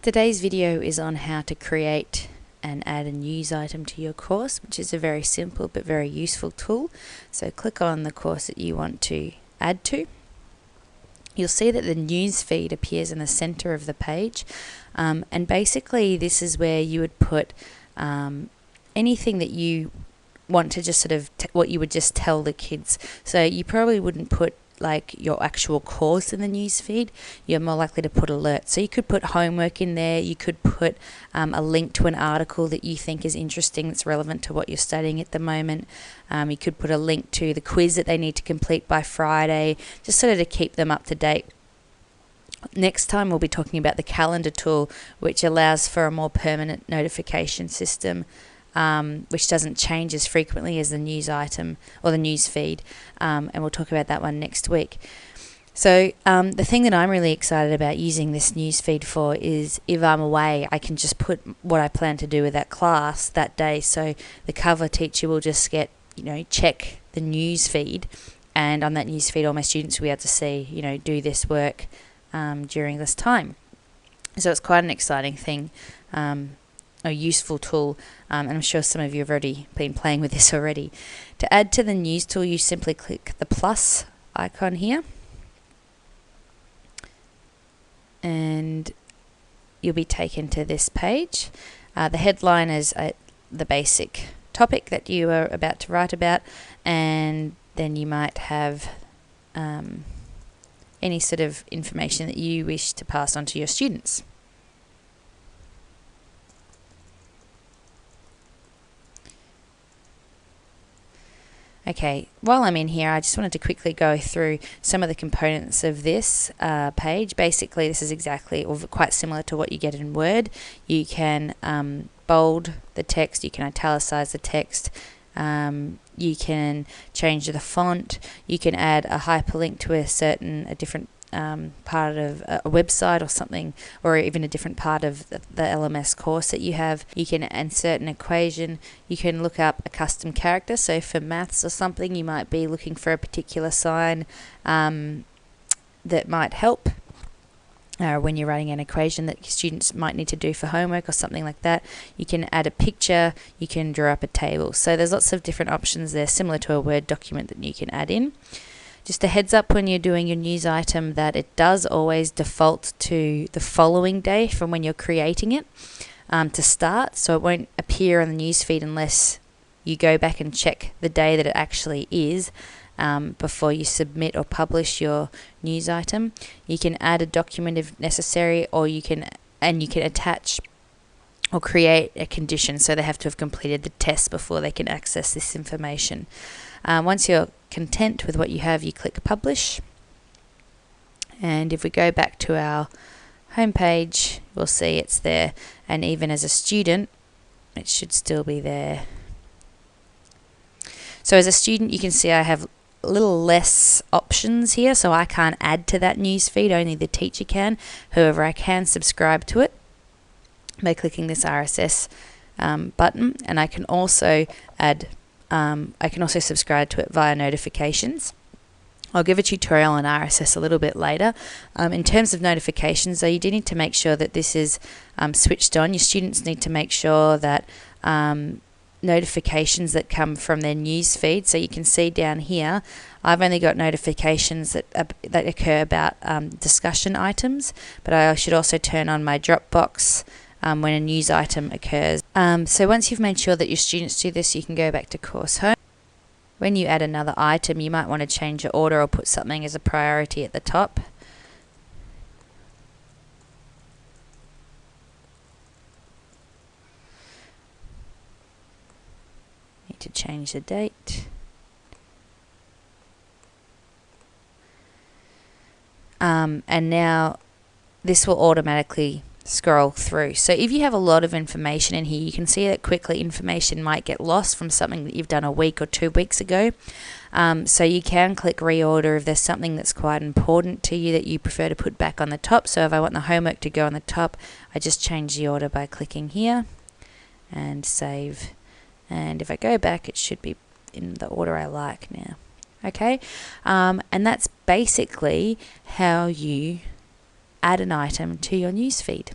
Today's video is on how to create and add a news item to your course, which is a very simple but very useful tool. So click on the course that you want to add to. You'll see that the news feed appears in the center of the page, and basically this is where you would put anything that you want to just sort of what you would just tell the kids. So you probably wouldn't put like your actual course in the news feed. You're more likely to put alerts. So you could put homework in there. You could put a link to an article that you think is interesting, that's relevant to what you're studying at the moment. You could put a link to the quiz that they need to complete by Friday, just sort of to keep them up to date. Next time we'll be talking about the calendar tool, which allows for a more permanent notification system, which doesn't change as frequently as the news item or the news feed, and we'll talk about that one next week. So the thing that I'm really excited about using this news feed for is if I'm away, I can just put what I plan to do with that class that day. So the cover teacher will just get, check the news feed, and on that news feed all my students will be able to see, do this work during this time. So it's quite an exciting thing. A useful tool, and I'm sure some of you have already been playing with this already. To add to the news tool, you simply click the plus icon here, and you'll be taken to this page. The headline is the basic topic that you are about to write about, and then you might have any sort of information that you wish to pass on to your students. Okay, while I'm in here, I just wanted to quickly go through some of the components of this page. Basically, this is exactly or quite similar to what you get in Word. You can bold the text, you can italicize the text, you can change the font, you can add a hyperlink to a different part of a website or something, or even a different part of the LMS course that you have. You can insert an equation. You can look up a custom character. So for maths or something, you might be looking for a particular sign that might help when you're writing an equation that students might need to do for homework or something like that. You can add a picture. You can draw up a table. So there's lots of different options there, similar to a Word document that you can add in. Just a heads up when you're doing your news item that it does always default to the following day from when you're creating it to start, so it won't appear on the news feed unless you go back and check the day that it actually is before you submit or publish your news item. You can add a document if necessary, or you can attach or create a condition, so they have to have completed the test before they can access this information. Once you're content with what you have, you click Publish. And if we go back to our home page, we'll see it's there. And even as a student, it should still be there. So as a student, you can see I have a little less options here. So I can't add to that news feed, only the teacher can. However, I can subscribe to it by clicking this RSS button, and I can also subscribe to it via notifications. I'll give a tutorial on RSS a little bit later. In terms of notifications, though, you do need to make sure that this is switched on. Your students need to make sure that notifications that come from their news feed, so you can see down here, I've only got notifications that occur about discussion items, but I should also turn on my Dropbox when a news item occurs. So once you've made sure that your students do this, you can go back to Course Home. When you add another item, you might want to change your order or put something as a priority at the top. Need to change the date. And now this will automatically scroll through. So if you have a lot of information in here, you can see that quickly information might get lost from something that you've done a week or 2 weeks ago. So you can click reorder if there's something that's quite important to you that you prefer to put back on the top. So if I want the homework to go on the top, I just change the order by clicking here and save. And if I go back, it should be in the order I like now. Okay, and that's basically how you add an item to your newsfeed.